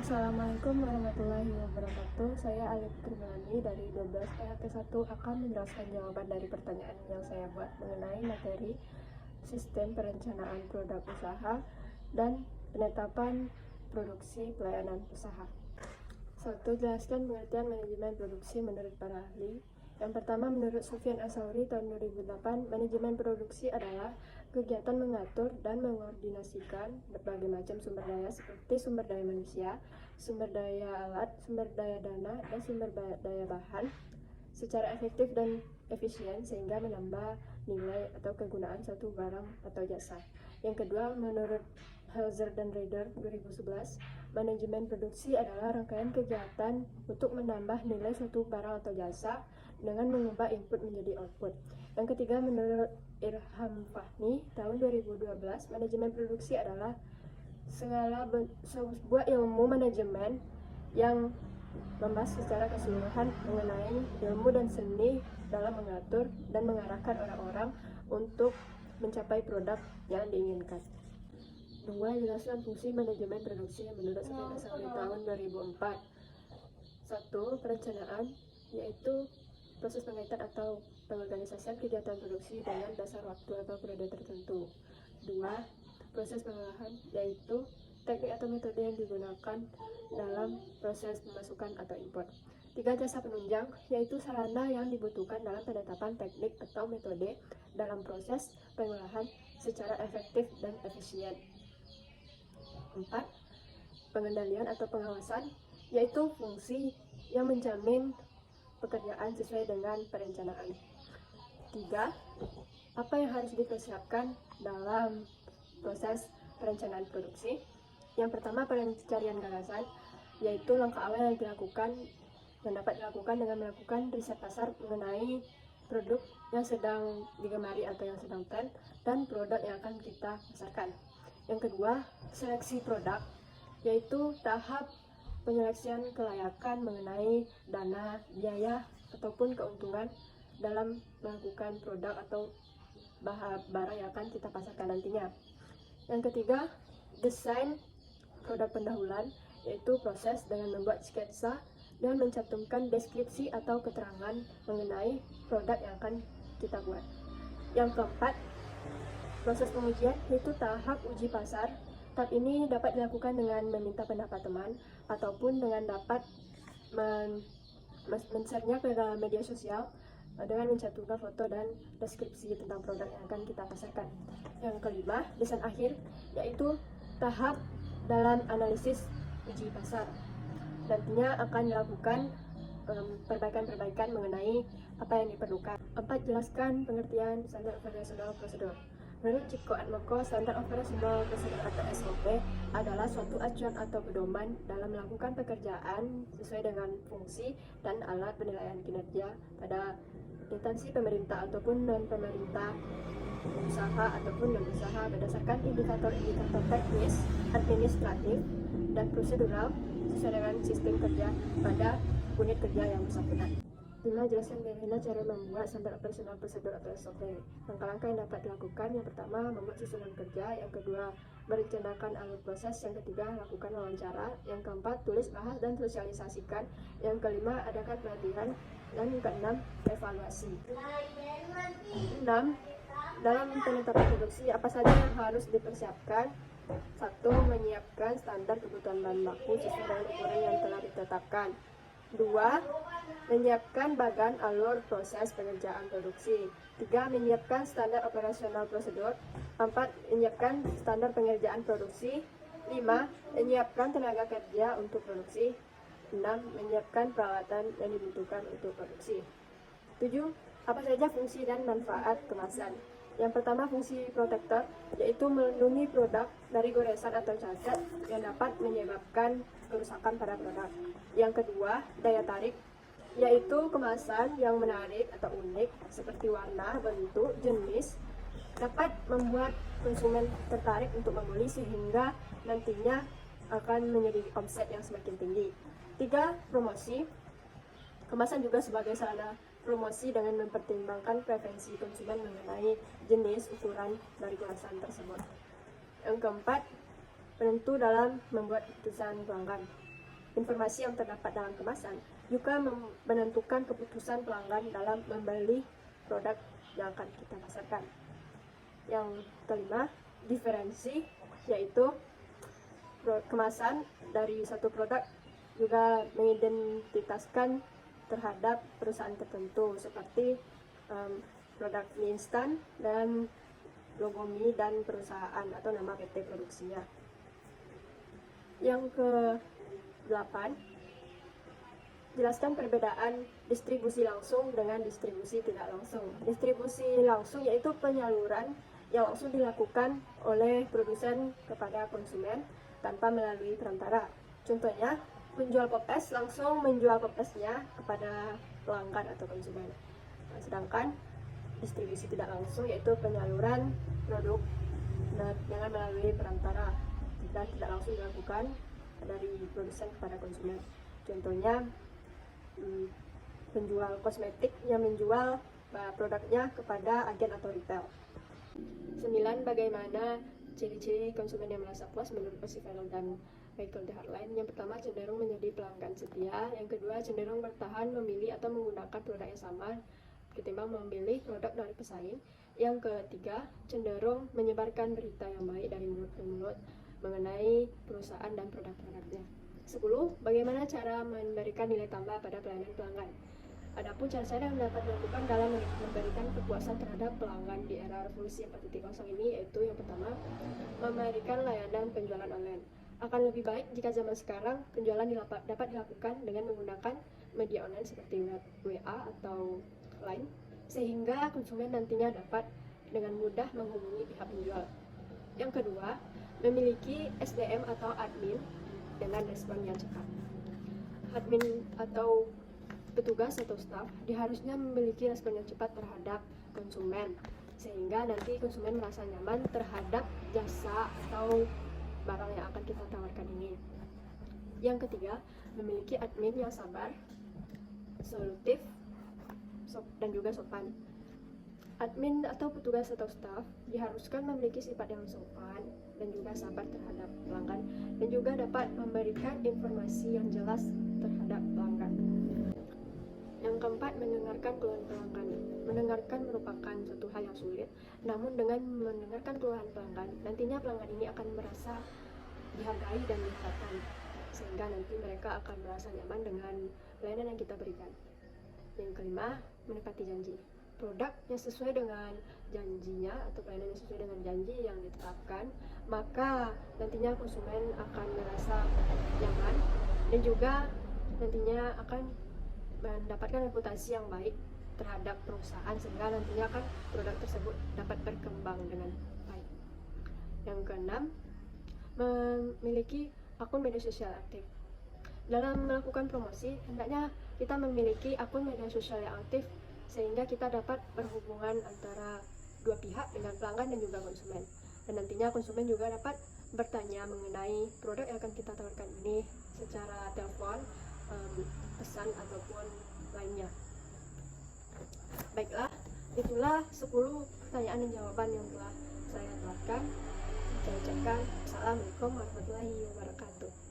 Assalamualaikum warahmatullahi wabarakatuh. Saya Alif Krimelani dari 12 PHP1 akan menjelaskan jawaban dari pertanyaan yang saya buat mengenai materi sistem perencanaan produk usaha dan penetapan produksi pelayanan usaha. 1. Jelaskan pengertian manajemen produksi menurut para ahli. Yang pertama, menurut Sufyan Asauri tahun 2008, manajemen produksi adalah kegiatan mengatur dan mengordinasikan berbagai macam sumber daya seperti sumber daya manusia, sumber daya alat, sumber daya dana, dan sumber daya bahan secara efektif dan efisien sehingga menambah nilai atau kegunaan suatu barang atau jasa. Yang kedua, menurut Hauser dan Rader 2011, manajemen produksi adalah rangkaian kegiatan untuk menambah nilai suatu barang atau jasa dengan mengubah input menjadi output. Yang ketiga, menurut Irham Fahmi tahun 2012, manajemen produksi adalah sebuah ilmu manajemen yang membahas secara keseluruhan mengenai ilmu dan seni dalam mengatur dan mengarahkan orang-orang untuk mencapai produk yang diinginkan. 2. Jelaskan fungsi manajemen produksi menurut Sufyan Asauri tahun 2004. 1. Perencanaan, yaitu proses pengaitan atau pengorganisasian kegiatan produksi dengan dasar waktu atau periode tertentu. 2. Proses pengolahan, yaitu teknik atau metode yang digunakan dalam proses pemasukan atau import. 3. Jasa penunjang, yaitu sarana yang dibutuhkan dalam penetapan teknik atau metode dalam proses pengolahan secara efektif dan efisien. 4. Pengendalian atau pengawasan, yaitu fungsi yang menjamin pekerjaan sesuai dengan perencanaan. 3. Apa yang harus dipersiapkan dalam proses perencanaan produksi? Yang pertama, pencarian gagasan, yaitu langkah awal yang dapat dilakukan dengan melakukan riset pasar mengenai produk yang sedang digemari atau yang sedang tren dan produk yang akan kita pasarkan. Yang kedua, seleksi produk, yaitu tahap penyeleksian kelayakan mengenai dana, biaya, ataupun keuntungan dalam melakukan produk atau barang yang akan kita pasarkan nantinya. Yang ketiga, desain produk pendahuluan, yaitu proses dengan membuat sketsa dan mencantumkan deskripsi atau keterangan mengenai produk yang akan kita buat. Yang keempat, proses pengujian, yaitu tahap uji pasar. Tahap ini dapat dilakukan dengan meminta pendapat teman ataupun dengan dapat men-share-nya ke dalam media sosial dengan mencantumkan foto dan deskripsi tentang produk yang akan kita pasarkan. Yang kelima, desain akhir, yaitu tahap dalam analisis uji pasar. Nantinya akan dilakukan perbaikan-perbaikan mengenai apa yang diperlukan. 4. Jelaskan pengertian standar operasional prosedur. Menurut Cipko Atmoko, standar operasional prosedur atau SOP adalah suatu acuan atau pedoman dalam melakukan pekerjaan sesuai dengan fungsi dan alat penilaian kinerja pada instansi pemerintah ataupun non-pemerintah, usaha ataupun non-usaha berdasarkan indikator-indikator teknis, administratif, dan prosedural sesuai dengan sistem kerja pada unit kerja yang bersangkutan. 5. Jelaskan bagaimana cara membuat standar operasional prosedur atau SOP. Langkah-langkah yang dapat dilakukan: yang pertama, membuat susunan kerja. Yang kedua, merencanakan alur proses. Yang ketiga, lakukan wawancara. Yang keempat, tulis, bahas, dan sosialisasikan. Yang kelima, adakan pelatihan. Dan yang keenam, evaluasi. 6. Dalam penetapan produksi, apa saja yang harus dipersiapkan? 1. Menyiapkan standar kebutuhan bahan baku sesuai dengan ukuran yang telah ditetapkan. 2. Menyiapkan bagan alur proses pengerjaan produksi. 3. Menyiapkan standar operasional prosedur. 4. Menyiapkan standar pengerjaan produksi. 5. Menyiapkan tenaga kerja untuk produksi. 6. Menyiapkan peralatan yang dibutuhkan untuk produksi. 7. Apa saja fungsi dan manfaat kemasan? Yang pertama, fungsi protektor, yaitu melindungi produk dari goresan atau cacat yang dapat menyebabkan kerusakan pada produk. Yang kedua, daya tarik, yaitu kemasan yang menarik atau unik seperti warna, bentuk, jenis, dapat membuat konsumen tertarik untuk membeli sehingga nantinya akan menjadi omset yang semakin tinggi. 3. Promosi, kemasan juga sebagai sarana promosi dengan mempertimbangkan preferensi konsumen mengenai jenis ukuran dari kemasan tersebut. Yang keempat, penentu dalam membuat keputusan pelanggan. informasi yang terdapat dalam kemasan juga menentukan keputusan pelanggan dalam membeli produk yang akan kita pasarkan. Yang kelima, diferensi, yaitu kemasan dari satu produk juga mengidentitaskan terhadap perusahaan tertentu seperti produk mie instan dan logo mie dan perusahaan atau nama PT produksinya. Yang ke-8, jelaskan perbedaan distribusi langsung dengan distribusi tidak langsung. Distribusi langsung yaitu penyaluran yang langsung dilakukan oleh produsen kepada konsumen tanpa melalui perantara. Contohnya, penjual popes langsung menjual popesnya kepada pelanggan atau konsumen. Sedangkan distribusi tidak langsung yaitu penyaluran produk dengan melalui perantara dan tidak langsung dilakukan dari produsen kepada konsumen. Contohnya, penjual kosmetik yang menjual produknya kepada agen atau retail. 9. Bagaimana ciri-ciri konsumen yang merasa puas menurut Percival dan Michael de Harline? Yang pertama, cenderung menjadi pelanggan setia. Yang kedua, cenderung bertahan memilih atau menggunakan produk yang sama ketimbang memilih produk dari pesaing. Yang ketiga, cenderung menyebarkan berita yang baik dari mulut ke mulut mengenai perusahaan dan produk-produknya. 10. Bagaimana cara memberikan nilai tambah pada pelayanan pelanggan? Adapun cara saya yang dapat dilakukan dalam memberikan kepuasan terhadap pelanggan di era revolusi 4.0 ini, yaitu yang pertama, memberikan layanan penjualan online. Akan lebih baik jika zaman sekarang penjualan dapat dilakukan dengan menggunakan media online seperti WA atau Line, sehingga konsumen nantinya dapat dengan mudah menghubungi pihak penjual. Yang kedua, memiliki SDM atau admin dengan respon yang cepat. Admin atau petugas atau staf diharusnya memiliki respon yang cepat terhadap konsumen, sehingga nanti konsumen merasa nyaman terhadap jasa atau barang yang akan kita tawarkan ini. Yang ketiga, memiliki admin yang sabar, solutif, dan juga sopan. Admin atau petugas atau staf diharuskan memiliki sifat yang sopan dan juga sabar terhadap pelanggan, dan juga dapat memberikan informasi yang jelas terhadap pelanggan. Yang keempat, mendengarkan keluhan pelanggan. Mendengarkan merupakan suatu hal yang sulit, namun dengan mendengarkan keluhan pelanggan, nantinya pelanggan ini akan merasa dihargai dan diperhatikan, sehingga nanti mereka akan merasa nyaman dengan pelayanan yang kita berikan. Yang kelima, menepati janji. Produk yang sesuai dengan janjinya atau pelayanan yang sesuai dengan janji yang ditetapkan, maka nantinya konsumen akan merasa nyaman dan juga nantinya akan mendapatkan reputasi yang baik terhadap perusahaan, sehingga nantinya kan produk tersebut dapat berkembang dengan baik. Yang keenam, memiliki akun media sosial aktif. Dalam melakukan promosi, hendaknya kita memiliki akun media sosial yang aktif sehingga kita dapat berhubungan antara dua pihak dengan pelanggan dan juga konsumen. Dan nantinya konsumen juga dapat bertanya mengenai produk yang akan kita tawarkan ini secara telepon, pesan ataupun lainnya. Baiklah, itulah 10 pertanyaan dan jawaban yang telah saya tularkan. Saya ucapkan Assalamualaikum warahmatullahi wabarakatuh.